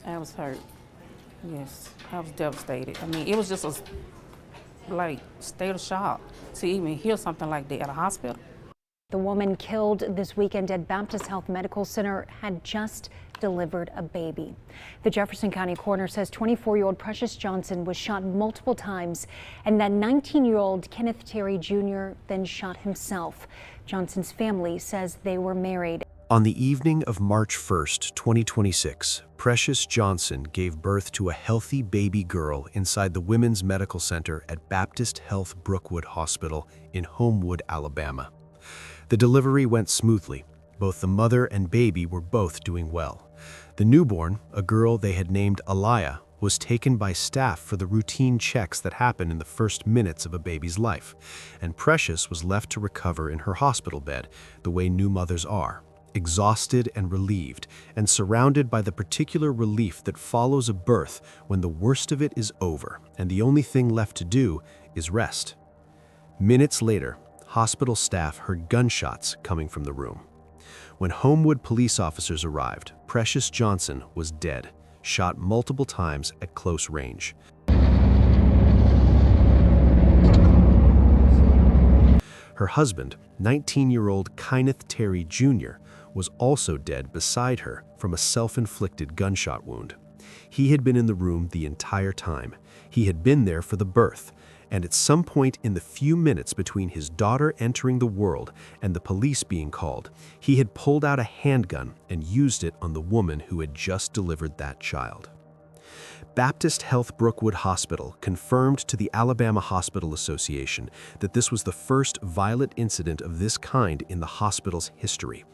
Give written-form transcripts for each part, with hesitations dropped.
I was hurt. Yes, I was devastated. I mean, it was just a state of shock to even hear something like that at a hospital. The woman killed this weekend at Baptist Health Medical Center had just delivered a baby. The Jefferson County coroner says 24-year-old Precious Johnson was shot multiple times, and that 19-year-old Kenneth Terry Jr. then shot himself. Johnson's family says they were married. On the evening of March 1st, 2026, Precious Johnson gave birth to a healthy baby girl inside the Women's Medical Center at Baptist Health Brookwood Hospital in Homewood, Alabama. The delivery went smoothly. Both the mother and baby were both doing well. The newborn, a girl they had named Aliyah, was taken by staff for the routine checks that happen in the first minutes of a baby's life, and Precious was left to recover in her hospital bed, the way new mothers are, exhausted and relieved, and surrounded by the particular relief that follows a birth when the worst of it is over and the only thing left to do is rest. Minutes later, hospital staff heard gunshots coming from the room. When Homewood police officers arrived, Precious Johnson was dead, shot multiple times at close range. Her husband, 19-year-old Kenneth Terry Jr., was also dead beside her from a self-inflicted gunshot wound. He had been in the room the entire time. He had been there for the birth, and at some point in the few minutes between his daughter entering the world and the police being called, he had pulled out a handgun and used it on the woman who had just delivered that child. Baptist Health Brookwood Hospital confirmed to the Alabama Hospital Association that this was the first violent incident of this kind in the hospital's history.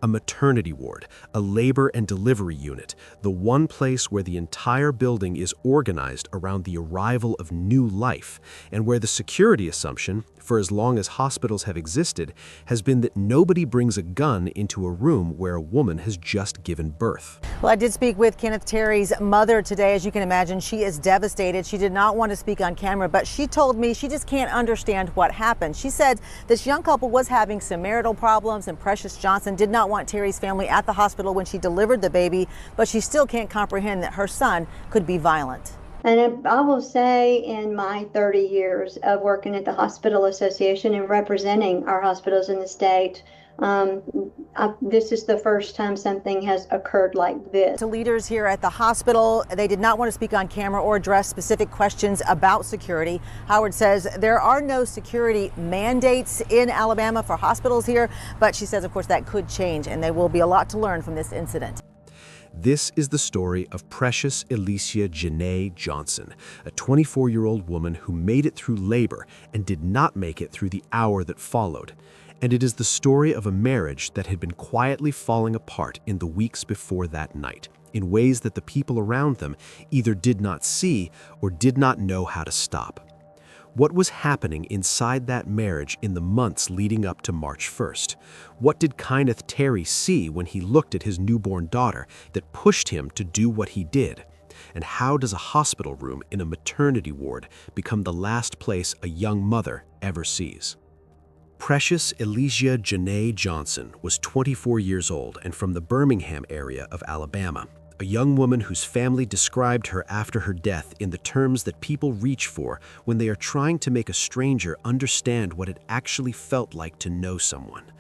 A maternity ward, a labor and delivery unit, the one place where the entire building is organized around the arrival of new life, and where the security assumption, for as long as hospitals have existed, has been that nobody brings a gun into a room where a woman has just given birth. Well, I did speak with Kenneth Terry's mother today. As you can imagine, she is devastated. She did not want to speak on camera, but she told me she just can't understand what happened. She said this young couple was having some marital problems, and Precious Johnson did not want Terry's family at the hospital when she delivered the baby, but she still can't comprehend that her son could be violent. And I will say, in my 30 years of working at the Hospital Association and representing our hospitals in the state, this is the first time something has occurred like this. To leaders here at the hospital, they did not want to speak on camera or address specific questions about security. Howard says there are no security mandates in Alabama for hospitals here, but she says, of course, that could change, and there will be a lot to learn from this incident. This is the story of Precious Alicia Janae Johnson, a 24-year-old woman who made it through labor and did not make it through the hour that followed. And it is the story of a marriage that had been quietly falling apart in the weeks before that night, in ways that the people around them either did not see or did not know how to stop. What was happening inside that marriage in the months leading up to March 1st? What did Kenneth Terry see when he looked at his newborn daughter that pushed him to do what he did? And how does a hospital room in a maternity ward become the last place a young mother ever sees? Precious Alicia Janae Johnson was 24 years old and from the Birmingham area of Alabama. A young woman whose family described her after her death in the terms that people reach for when they are trying to make a stranger understand what it actually felt like to know someone.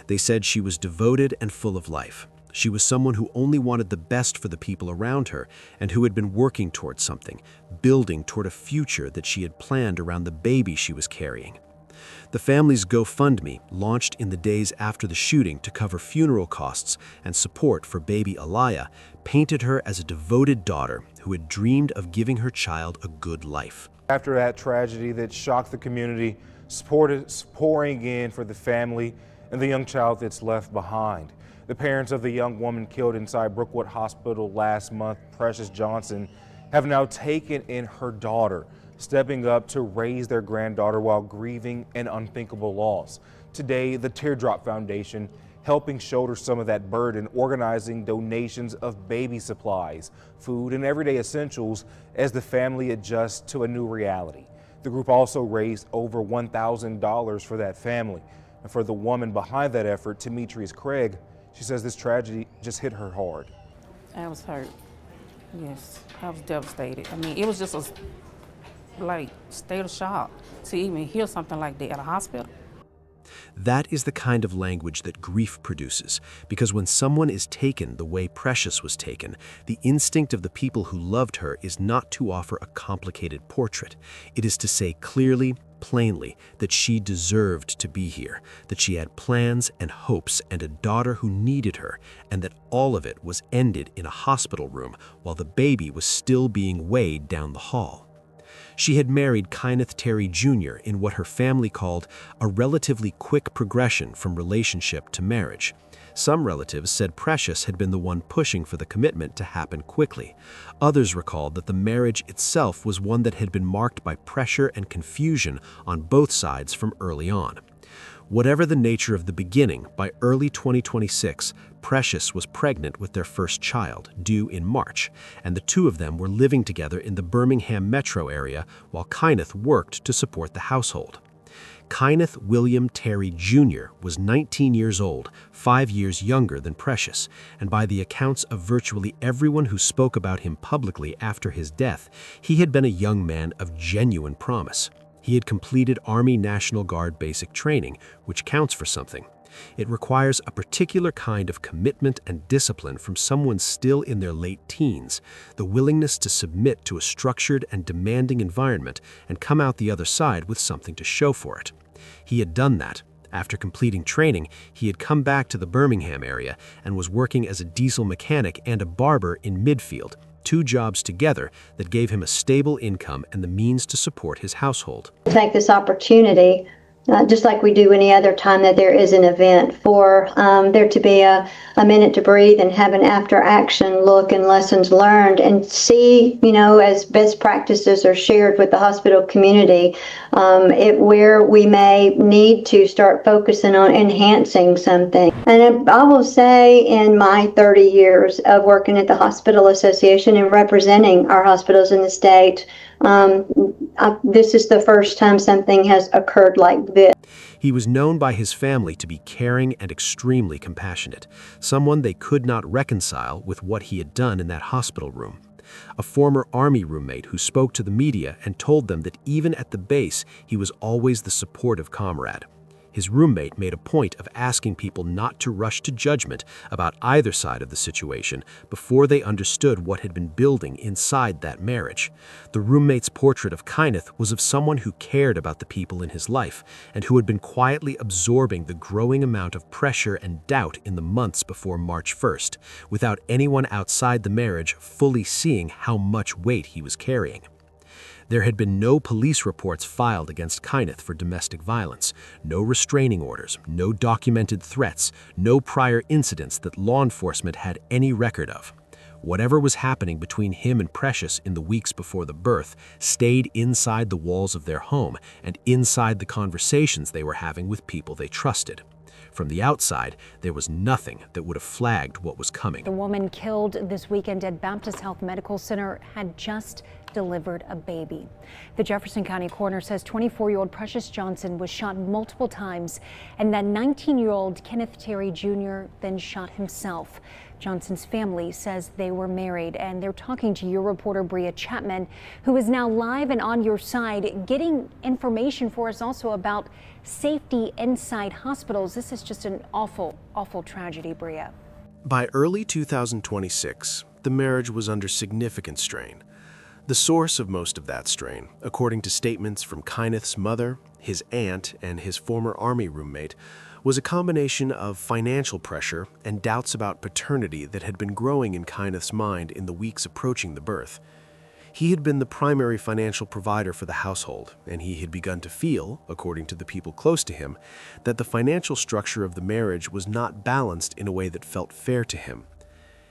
They said she was devoted and full of life. She was someone who only wanted the best for the people around her and who had been working towards something, building toward a future that she had planned around the baby she was carrying. The family's GoFundMe, launched in the days after the shooting to cover funeral costs and support for baby Aliyah, painted her as a devoted daughter who had dreamed of giving her child a good life. After that tragedy that shocked the community, support is pouring in for the family and the young child that's left behind. The parents of the young woman killed inside Brookwood Hospital last month, Precious Johnson, have now taken in her daughter, stepping up to raise their granddaughter while grieving an unthinkable loss. Today, the Teardrop Foundation helping shoulder some of that burden, organizing donations of baby supplies, food, and everyday essentials as the family adjusts to a new reality. The group also raised over $1,000 for that family. And for the woman behind that effort, Demetrius Craig, she says this tragedy just hit her hard. I was hurt. Yes, I was devastated. I mean, it was just a state of shock to even hear something like that at a hospital. That is the kind of language that grief produces, because when someone is taken the way Precious was taken, the instinct of the people who loved her is not to offer a complicated portrait. It is to say clearly, plainly, that she deserved to be here, that she had plans and hopes and a daughter who needed her, and that all of it was ended in a hospital room while the baby was still being weighed down the hall. She had married Kenneth Terry Jr. in what her family called a relatively quick progression from relationship to marriage. Some relatives said Precious had been the one pushing for the commitment to happen quickly. Others recalled that the marriage itself was one that had been marked by pressure and confusion on both sides from early on. Whatever the nature of the beginning, by early 2026, Precious was pregnant with their first child, due in March, and the two of them were living together in the Birmingham metro area while Kenneth worked to support the household. Kenneth William Terry Jr. was 19 years old, 5 years younger than Precious, and by the accounts of virtually everyone who spoke about him publicly after his death, he had been a young man of genuine promise. He had completed Army National Guard basic training, which counts for something. It requires a particular kind of commitment and discipline from someone still in their late teens, the willingness to submit to a structured and demanding environment and come out the other side with something to show for it. He had done that. After completing training, he had come back to the Birmingham area and was working as a diesel mechanic and a barber in Midfield, two jobs together that gave him a stable income and the means to support his household. Take this opportunity, just like we do any other time that there is an event, for there to be a minute to breathe and have an after action look and lessons learned, and see, as best practices are shared with the hospital community, where we may need to start focusing on enhancing something. And I will say, in my 30 years of working at the Hospital Association and representing our hospitals in the state, this is the first time something has occurred like this. He was known by his family to be caring and extremely compassionate, someone they could not reconcile with what he had done in that hospital room. A former Army roommate who spoke to the media and told them that even at the base, he was always the supportive comrade. His roommate made a point of asking people not to rush to judgment about either side of the situation before they understood what had been building inside that marriage. The roommate's portrait of Kenneth was of someone who cared about the people in his life and who had been quietly absorbing the growing amount of pressure and doubt in the months before March 1st, without anyone outside the marriage fully seeing how much weight he was carrying. There had been no police reports filed against Kenneth for domestic violence, no restraining orders, no documented threats, no prior incidents that law enforcement had any record of. Whatever was happening between him and Precious in the weeks before the birth stayed inside the walls of their home and inside the conversations they were having with people they trusted. From the outside, there was nothing that would have flagged what was coming. The woman killed this weekend at Baptist Health Medical Center had just delivered a baby. The Jefferson County coroner says 24-year-old Precious Johnson was shot multiple times, and that 19-year-old Kenneth Terry Jr. then shot himself. Johnson's family says they were married, and they're talking to your reporter Bria Chapman, who is now live and on your side, getting information for us also about safety inside hospitals. This is just an awful, awful tragedy, Bria. By early 2026, the marriage was under significant strain. The source of most of that strain, according to statements from Kenneth's mother, his aunt, and his former Army roommate, was a combination of financial pressure and doubts about paternity that had been growing in Kenneth's mind in the weeks approaching the birth. He had been the primary financial provider for the household, and he had begun to feel, according to the people close to him, that the financial structure of the marriage was not balanced in a way that felt fair to him.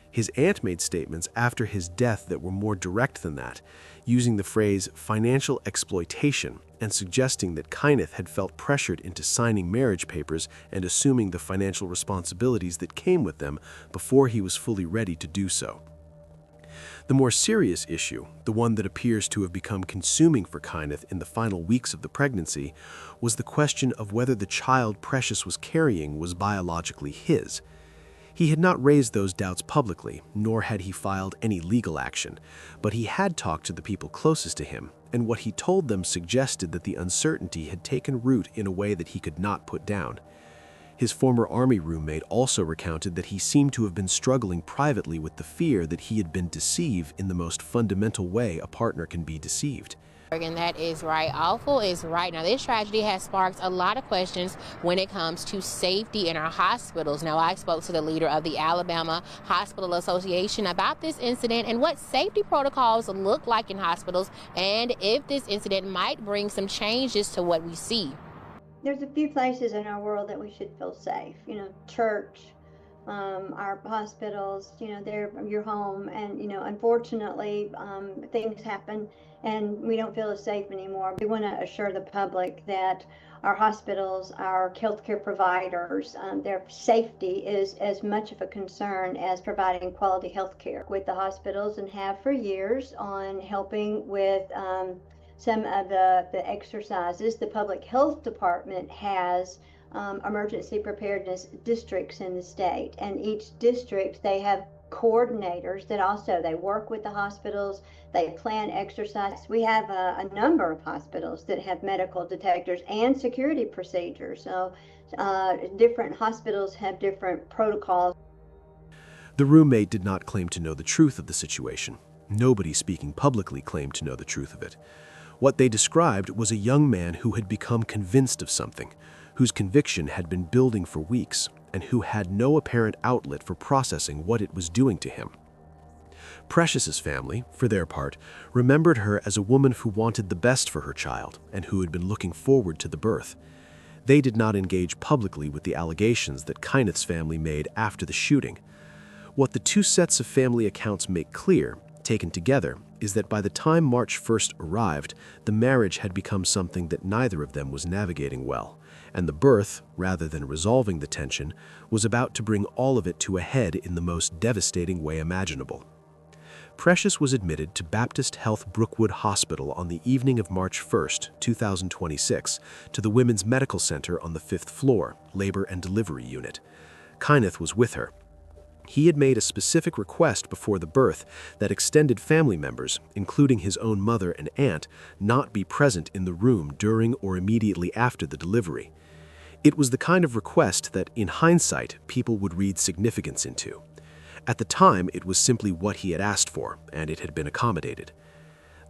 His aunt made statements after his death that were more direct than that, using the phrase financial exploitation and suggesting that Kenneth had felt pressured into signing marriage papers and assuming the financial responsibilities that came with them before he was fully ready to do so. The more serious issue, the one that appears to have become consuming for Kenneth in the final weeks of the pregnancy, was the question of whether the child Precious was carrying was biologically his. He had not raised those doubts publicly, nor had he filed any legal action, but he had talked to the people closest to him, and what he told them suggested that the uncertainty had taken root in a way that he could not put down. His former Army roommate also recounted that he seemed to have been struggling privately with the fear that he had been deceived in the most fundamental way a partner can be deceived. And that is right. Awful is right. Now, this tragedy has sparked a lot of questions when it comes to safety in our hospitals. Now, I spoke to the leader of the Alabama Hospital Association about this incident and what safety protocols look like in hospitals, and if this incident might bring some changes to what we see. There's a few places in our world that we should feel safe. Church, our hospitals, they're your home. And, unfortunately, things happen and we don't feel as safe anymore. We want to assure the public that our hospitals, our healthcare providers, their safety is as much of a concern as providing quality healthcare with the hospitals, and have for years on helping with some of the exercises. The public health department has emergency preparedness districts in the state, and each district, they have coordinators that also, they work with the hospitals, they plan exercise. We have a number of hospitals that have medical detectors and security procedures. So different hospitals have different protocols. The roommate did not claim to know the truth of the situation. Nobody speaking publicly claimed to know the truth of it. What they described was a young man who had become convinced of something, whose conviction had been building for weeks, and who had no apparent outlet for processing what it was doing to him. Precious's family, for their part, remembered her as a woman who wanted the best for her child and who had been looking forward to the birth. They did not engage publicly with the allegations that Kyneth's family made after the shooting. What the two sets of family accounts make clear, taken together, is that by the time March 1st arrived, the marriage had become something that neither of them was navigating well, and the birth, rather than resolving the tension, was about to bring all of it to a head in the most devastating way imaginable. Precious was admitted to Baptist Health Brookwood Hospital on the evening of March 1st, 2026, to the Women's Medical Center on the 5th floor, Labor and Delivery Unit. Kyneth was with her. He had made a specific request before the birth that extended family members, including his own mother and aunt, not be present in the room during or immediately after the delivery. It was the kind of request that, in hindsight, people would read significance into. At the time, it was simply what he had asked for, and it had been accommodated.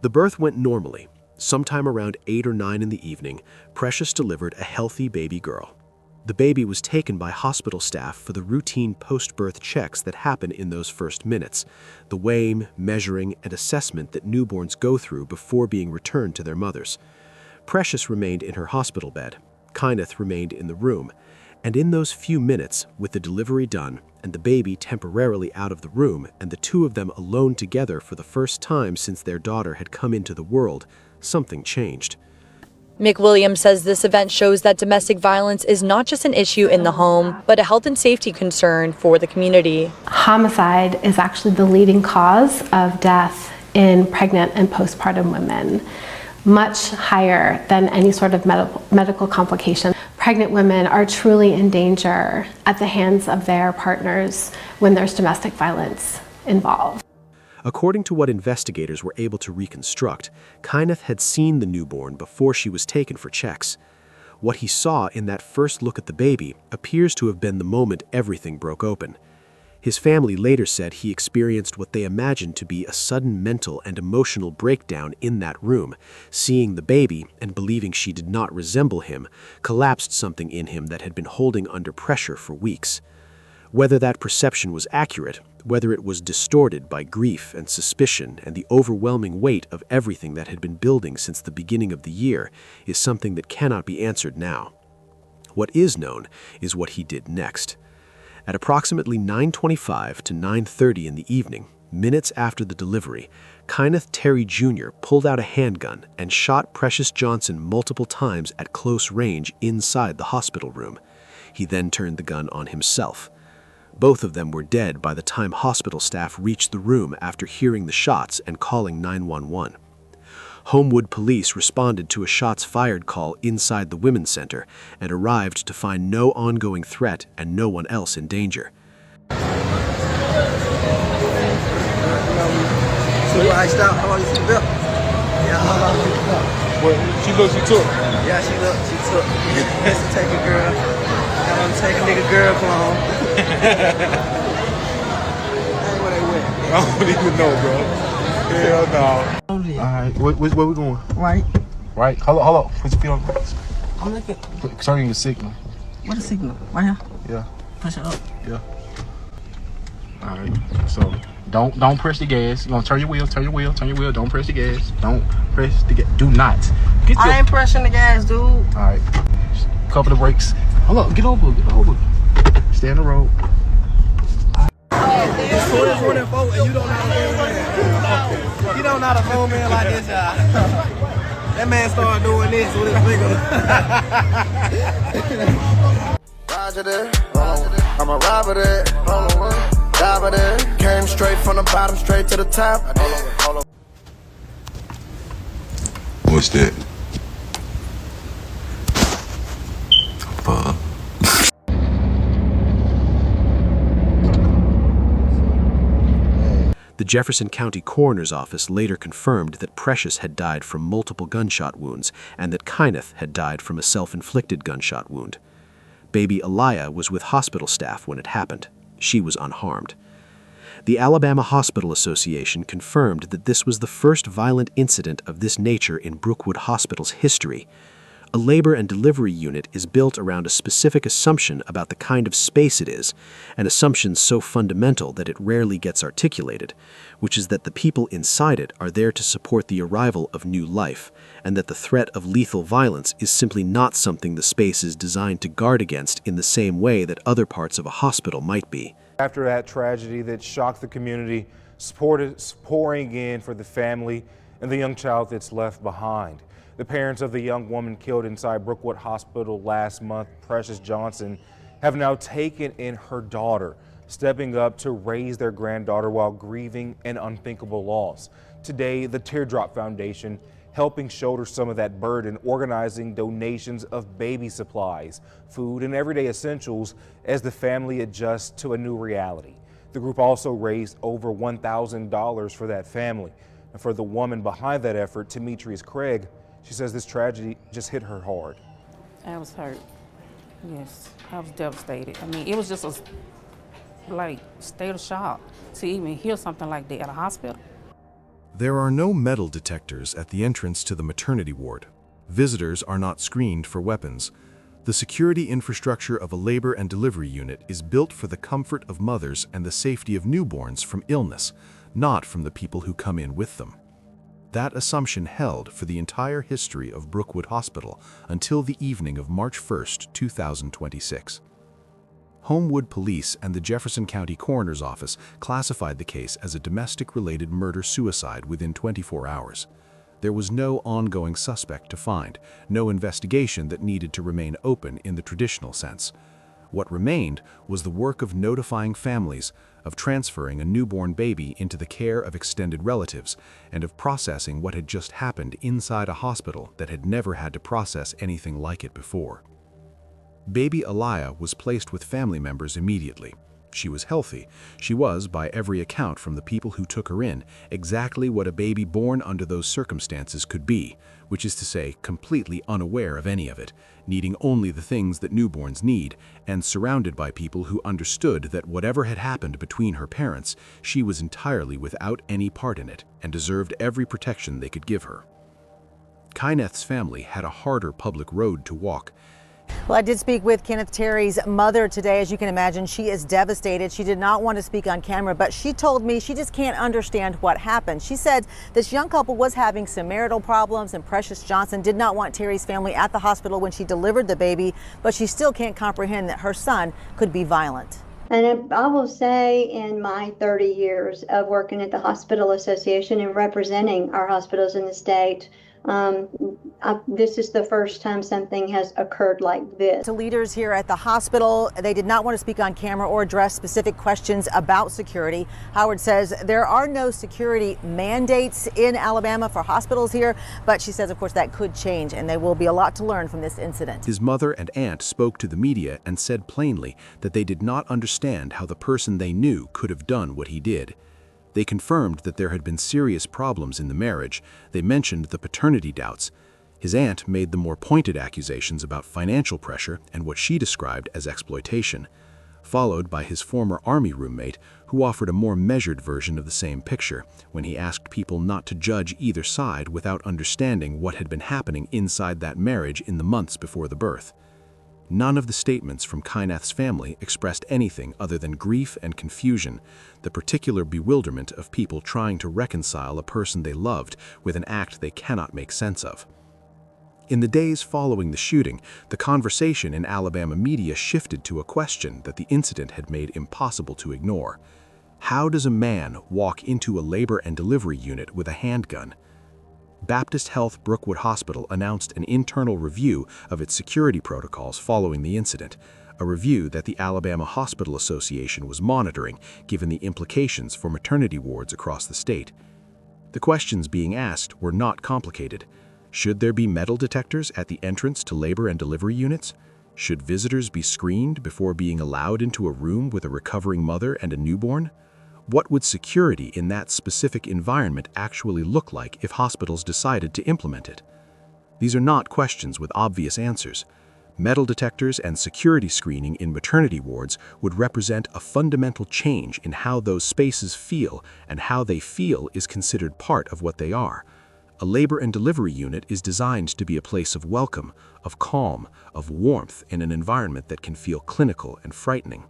The birth went normally. Sometime around 8 or 9 in the evening, Precious delivered a healthy baby girl. The baby was taken by hospital staff for the routine post-birth checks that happen in those first minutes, the weighing, measuring, and assessment that newborns go through before being returned to their mothers. Precious remained in her hospital bed. Kyneth remained in the room. And in those few minutes, with the delivery done and the baby temporarily out of the room and the two of them alone together for the first time since their daughter had come into the world, something changed. McWilliams says this event shows that domestic violence is not just an issue in the home, but a health and safety concern for the community. Homicide is actually the leading cause of death in pregnant and postpartum women, much higher than any sort of medical complication. Pregnant women are truly in danger at the hands of their partners when there's domestic violence involved. According to what investigators were able to reconstruct, Kyneth had seen the newborn before she was taken for checks. What he saw in that first look at the baby appears to have been the moment everything broke open. His family later said he experienced what they imagined to be a sudden mental and emotional breakdown in that room. Seeing the baby and believing she did not resemble him collapsed something in him that had been holding under pressure for weeks. Whether that perception was accurate, whether it was distorted by grief and suspicion and the overwhelming weight of everything that had been building since the beginning of the year, is something that cannot be answered now. What is known is what he did next. At approximately 9:25 to 9:30 in the evening, minutes after the delivery, Kyneth Terry Jr. pulled out a handgun and shot Precious Johnson multiple times at close range inside the hospital room. He then turned the gun on himself. Both of them were dead by the time hospital staff reached the room after hearing the shots and calling 911. Homewood police responded to a shots fired call inside the Women's Center and arrived to find no ongoing threat and no one else in danger. Super iced out. How long you see the bill? Yeah, how long you see the bill? Well, she took. Yeah, she took. That's to take a girl. Got on take a nigga girl clone. Hey, where they went? I don't even know, bro. Hell no. All right, where we going? Right. Right. Hold on. Put your feet on. I'm looking. Turning the signal. What is signal? Right here. Yeah. Push it up. Yeah. All right. So don't press the gas. You're gonna turn your wheel. Don't press the gas. Don't press the gas. Do not. I ain't pressing the gas, dude. All right. Cover the brakes. Hold up. Get over. Stay on the road. It's 2024 and you don't know how to phone man. You don't know how to phone man like this, y'all. That man started doing this with his finger. Roger that. I'm a robber that. Robber that. Came straight from the bottom, straight to the top. What's that? Fuck. The Jefferson County Coroner's Office later confirmed that Precious had died from multiple gunshot wounds and that Kyneth had died from a self-inflicted gunshot wound. Baby Aliyah was with hospital staff when it happened. She was unharmed. The Alabama Hospital Association confirmed that this was the first violent incident of this nature in Brookwood Hospital's history. A labor and delivery unit is built around a specific assumption about the kind of space it is, an assumption so fundamental that it rarely gets articulated, which is that the people inside it are there to support the arrival of new life, and that the threat of lethal violence is simply not something the space is designed to guard against in the same way that other parts of a hospital might be. After that tragedy that shocked the community, support is pouring in for the family and the young child that's left behind. The parents of the young woman killed inside Brookwood Hospital last month, Precious Johnson, have now taken in her daughter, stepping up to raise their granddaughter while grieving an unthinkable loss. Today, the Teardrop Foundation helping shoulder some of that burden, organizing donations of baby supplies, food, and everyday essentials as the family adjusts to a new reality. The group also raised over $1,000 for that family. And for the woman behind that effort, Demetrius Craig, she says this tragedy just hit her hard. I was hurt. Yes, I was devastated. I mean, it was just a state of shock to even hear something like that at a hospital. There are no metal detectors at the entrance to the maternity ward. Visitors are not screened for weapons. The security infrastructure of a labor and delivery unit is built for the comfort of mothers and the safety of newborns from illness, not from the people who come in with them. That assumption held for the entire history of Brookwood Hospital until the evening of March 1, 2026. Homewood Police and the Jefferson County Coroner's Office classified the case as a domestic-related murder-suicide within 24 hours. There was no ongoing suspect to find, no investigation that needed to remain open in the traditional sense. What remained was the work of notifying families, of transferring a newborn baby into the care of extended relatives, and of processing what had just happened inside a hospital that had never had to process anything like it before. Baby Aliyah was placed with family members immediately. She was healthy. She was, by every account from the people who took her in, exactly what a baby born under those circumstances could be, which is to say, completely unaware of any of it, needing only the things that newborns need, and surrounded by people who understood that whatever had happened between her parents, she was entirely without any part in it, and deserved every protection they could give her. Kyneth's family had a harder public road to walk. Well, I did speak with Kenneth Terry's mother today. As you can imagine, she is devastated. She did not want to speak on camera, but she told me she just can't understand what happened. She said this young couple was having some marital problems, and Precious Johnson did not want Terry's family at the hospital when she delivered the baby, but she still can't comprehend that her son could be violent. And I will say, in my 30 years of working at the Hospital Association and representing our hospitals in the state, This is the first time something has occurred like this. To leaders here at the hospital, they did not want to speak on camera or address specific questions about security. Howard says there are no security mandates in Alabama for hospitals here, but she says, of course, that could change, and there will be a lot to learn from this incident. His mother and aunt spoke to the media and said plainly that they did not understand how the person they knew could have done what he did. They confirmed that there had been serious problems in the marriage. They mentioned the paternity doubts. His aunt made the more pointed accusations about financial pressure and what she described as exploitation, followed by his former Army roommate, who offered a more measured version of the same picture when he asked people not to judge either side without understanding what had been happening inside that marriage in the months before the birth. None of the statements from Kynath's family expressed anything other than grief and confusion, the particular bewilderment of people trying to reconcile a person they loved with an act they cannot make sense of. In the days following the shooting, the conversation in Alabama media shifted to a question that the incident had made impossible to ignore. How does a man walk into a labor and delivery unit with a handgun? Baptist Health Brookwood Hospital announced an internal review of its security protocols following the incident, a review that the Alabama Hospital Association was monitoring given the implications for maternity wards across the state. The questions being asked were not complicated. Should there be metal detectors at the entrance to labor and delivery units? Should visitors be screened before being allowed into a room with a recovering mother and a newborn? What would security in that specific environment actually look like if hospitals decided to implement it? These are not questions with obvious answers. Metal detectors and security screening in maternity wards would represent a fundamental change in how those spaces feel, and how they feel is considered part of what they are. A labor and delivery unit is designed to be a place of welcome, of calm, of warmth in an environment that can feel clinical and frightening.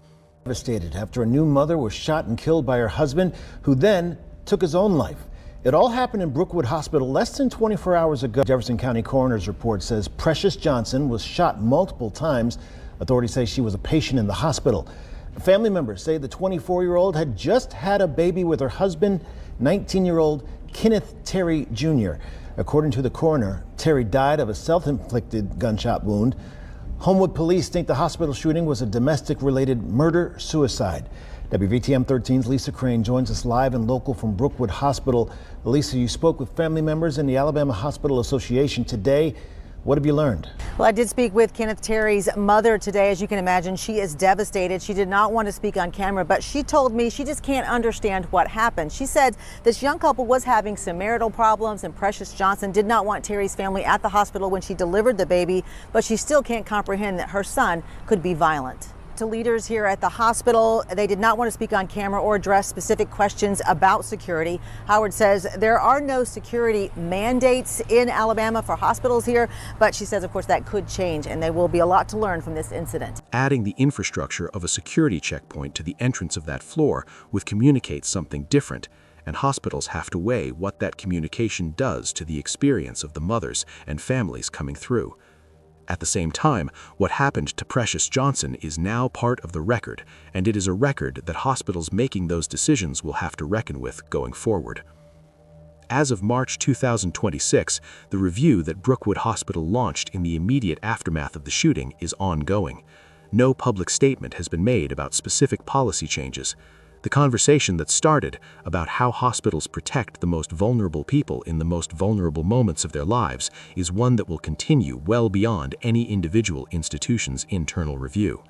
Devastated after a new mother was shot and killed by her husband, who then took his own life. It all happened in Brookwood Hospital less than 24 hours ago. Jefferson County Coroner's report says Precious Johnson was shot multiple times. Authorities say she was a patient in the hospital. Family members say the 24-year-old had just had a baby with her husband, 19-year-old Kenneth Terry Jr. According to the coroner, Terry died of a self-inflicted gunshot wound. Homewood police think the hospital shooting was a domestic-related murder-suicide. WVTM 13's Lisa Crane joins us live and local from Brookwood Hospital. Lisa, you spoke with family members in the Alabama Hospital Association today. What have you learned? Well, I did speak with Kenneth Terry's mother today. As you can imagine, she is devastated. She did not want to speak on camera, but she told me she just can't understand what happened. She said this young couple was having some marital problems, and Precious Johnson did not want Terry's family at the hospital when she delivered the baby, but she still can't comprehend that her son could be violent. To leaders here at the hospital, they did not want to speak on camera or address specific questions about security. Howard says there are no security mandates in Alabama for hospitals here, but she says, of course, that could change, and there will be a lot to learn from this incident. Adding the infrastructure of a security checkpoint to the entrance of that floor would communicate something different, and hospitals have to weigh what that communication does to the experience of the mothers and families coming through. At the same time, what happened to Precious Johnson is now part of the record, and it is a record that hospitals making those decisions will have to reckon with going forward. As of March 2026, the review that Brookwood Hospital launched in the immediate aftermath of the shooting is ongoing. No public statement has been made about specific policy changes. The conversation that started about how hospitals protect the most vulnerable people in the most vulnerable moments of their lives is one that will continue well beyond any individual institution's internal review.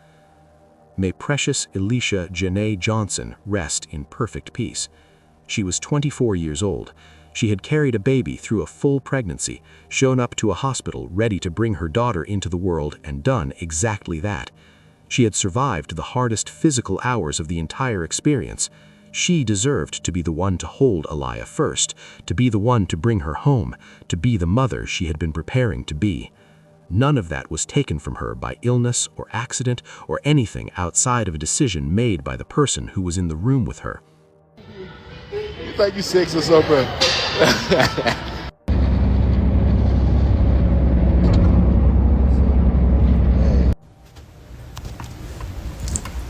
May Precious Elisha Janae Johnson rest in perfect peace. She was 24 years old. She had carried a baby through a full pregnancy, shown up to a hospital ready to bring her daughter into the world, and done exactly that. She had survived the hardest physical hours of the entire experience. She deserved to be the one to hold Aliyah first, to be the one to bring her home, to be the mother she had been preparing to be. None of that was taken from her by illness or accident or anything outside of a decision made by the person who was in the room with her. You think you six or so, bro?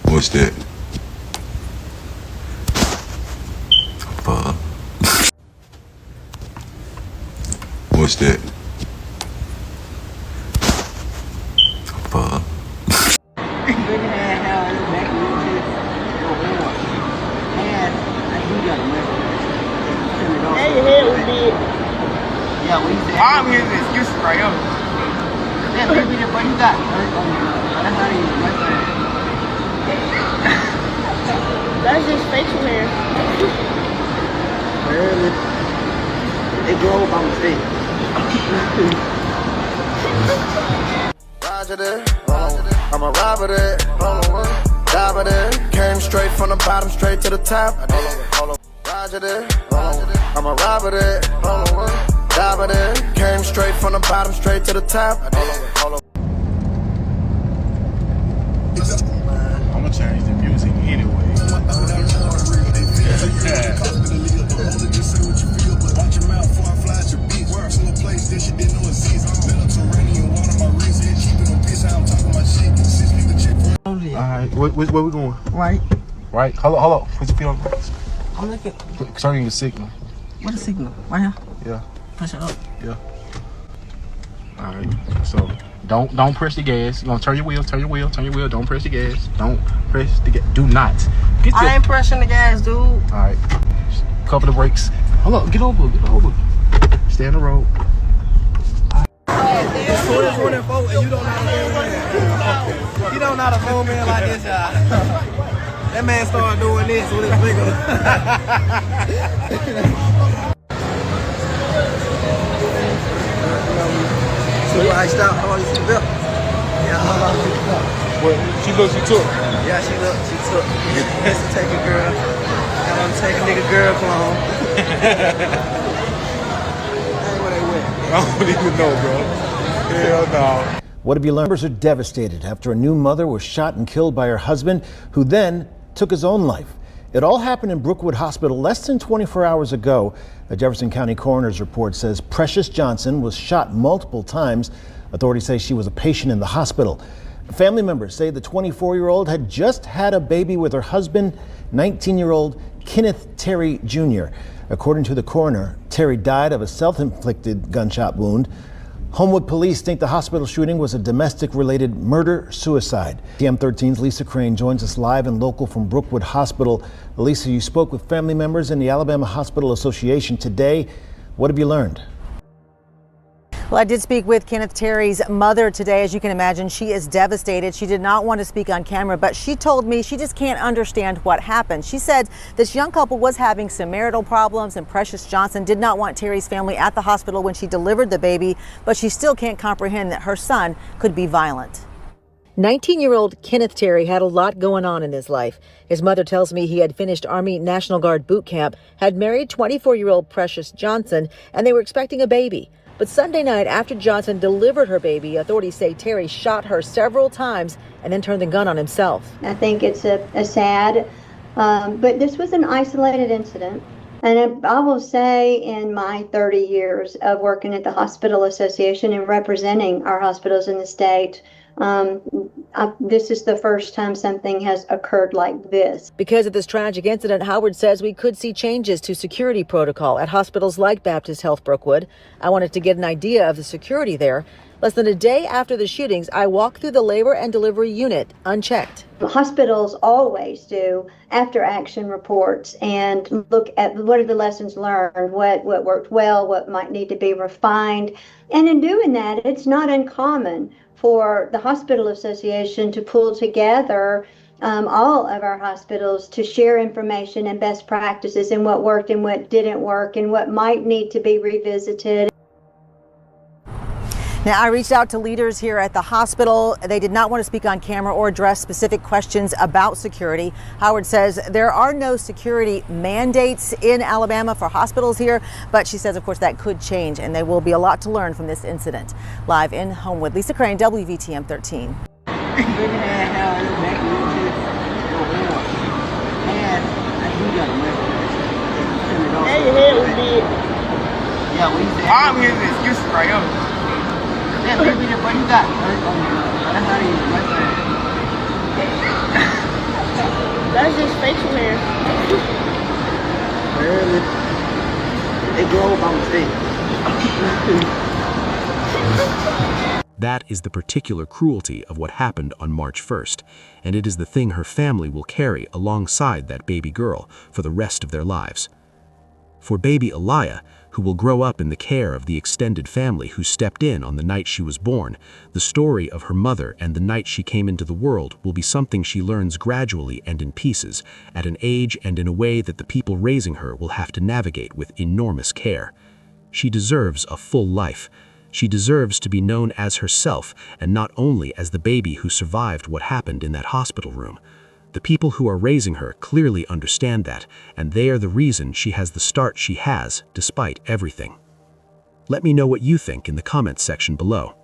What's that? Fuck. What's that? Fuck. I'm hearing the excuses right here. Yeah, maybe the what you got? That's just facial hair. Really? It grew by mistake. Roger that, I'm a robber that, diver that, came straight from the bottom, straight to the top. Roger that, I'm a robber that, diver that, came straight from the bottom, straight to the top. I'ma change the music anyway. Alright, where we going? Right. Right? Hold on. Put your feet on the brakes. I'm looking. Turning your signal. What a signal? Right here. Yeah. Push it up. Yeah. Alright. So don't press the gas. You're gonna turn your wheel. Don't press the gas. Don't press the gas. Do not. I ain't pressing the gas, dude. Alright. Cover the brakes. Hold on, get over. Stay on the road. It's 2024 and you don't know how to phone man. You don't know how to phone man like this, y'all. That man started doing this with his finger. So I stopped. How long you see the bill? Yeah, how long you see the bill? Well, she took. Yeah, she took. It's to take a girl. And I'm taking a nigga girl clone. Hey, where they went? I don't even know, bro. Hell no. What have you learned? Members are devastated after a new mother was shot and killed by her husband, who then took his own life. It all happened in Brookwood Hospital less than 24 hours ago. A Jefferson County coroner's report says Precious Johnson was shot multiple times. Authorities say she was a patient in the hospital. Family members say the 24-year-old had just had a baby with her husband, 19-year-old Kenneth Terry Jr. According to the coroner, Terry died of a self-inflicted gunshot wound. Homewood police think the hospital shooting was a domestic-related murder-suicide. TM13's Lisa Crane joins us live and local from Brookwood Hospital. Lisa, you spoke with family members in the Alabama Hospital Association today. What have you learned? Well, I did speak with Kenneth Terry's mother today. As you can imagine, she is devastated. She did not want to speak on camera, but she told me she just can't understand what happened. She said this young couple was having some marital problems, and Precious Johnson did not want Terry's family at the hospital when she delivered the baby, but she still can't comprehend that her son could be violent. 19-year-old Kenneth Terry had a lot going on in his life. His mother tells me he had finished Army National Guard boot camp, had married 24-year-old Precious Johnson, and they were expecting a baby. But Sunday night, after Johnson delivered her baby, authorities say Terry shot her several times and then turned the gun on himself. I think it's a sad, but this was an isolated incident. And I will say in my 30 years of working at the Hospital Association and representing our hospitals in the state, this is the first time something has occurred like this. Because of this tragic incident, Howard says we could see changes to security protocol at hospitals like Baptist Health Brookwood. I wanted to get an idea of the security there. Less than a day after the shootings, I walked through the labor and delivery unit unchecked. Hospitals always do after action reports and look at what are the lessons learned, what worked well, what might need to be refined. And in doing that, it's not uncommon for the Hospital Association to pull together all of our hospitals to share information and best practices and what worked and what didn't work and what might need to be revisited. Now, I reached out to leaders here at the hospital. They did not want to speak on camera or address specific questions about security. Howard says there are no security mandates in Alabama for hospitals here, but she says, of course, that could change, and there will be a lot to learn from this incident. Live in Homewood, Lisa Crane, WVTM 13. I'm hearing the excuses right here. Yeah, maybe the what you got? That's just facial hair. Really? It grew by mistake. That is the particular cruelty of what happened on March 1st, and it is the thing her family will carry alongside that baby girl for the rest of their lives. For baby Aliyah, who will grow up in the care of the extended family who stepped in on the night she was born, the story of her mother and the night she came into the world will be something she learns gradually and in pieces, at an age and in a way that the people raising her will have to navigate with enormous care. She deserves a full life. She deserves to be known as herself, and not only as the baby who survived what happened in that hospital room. The people who are raising her clearly understand that, and they are the reason she has the start she has, despite everything. Let me know what you think in the comments section below.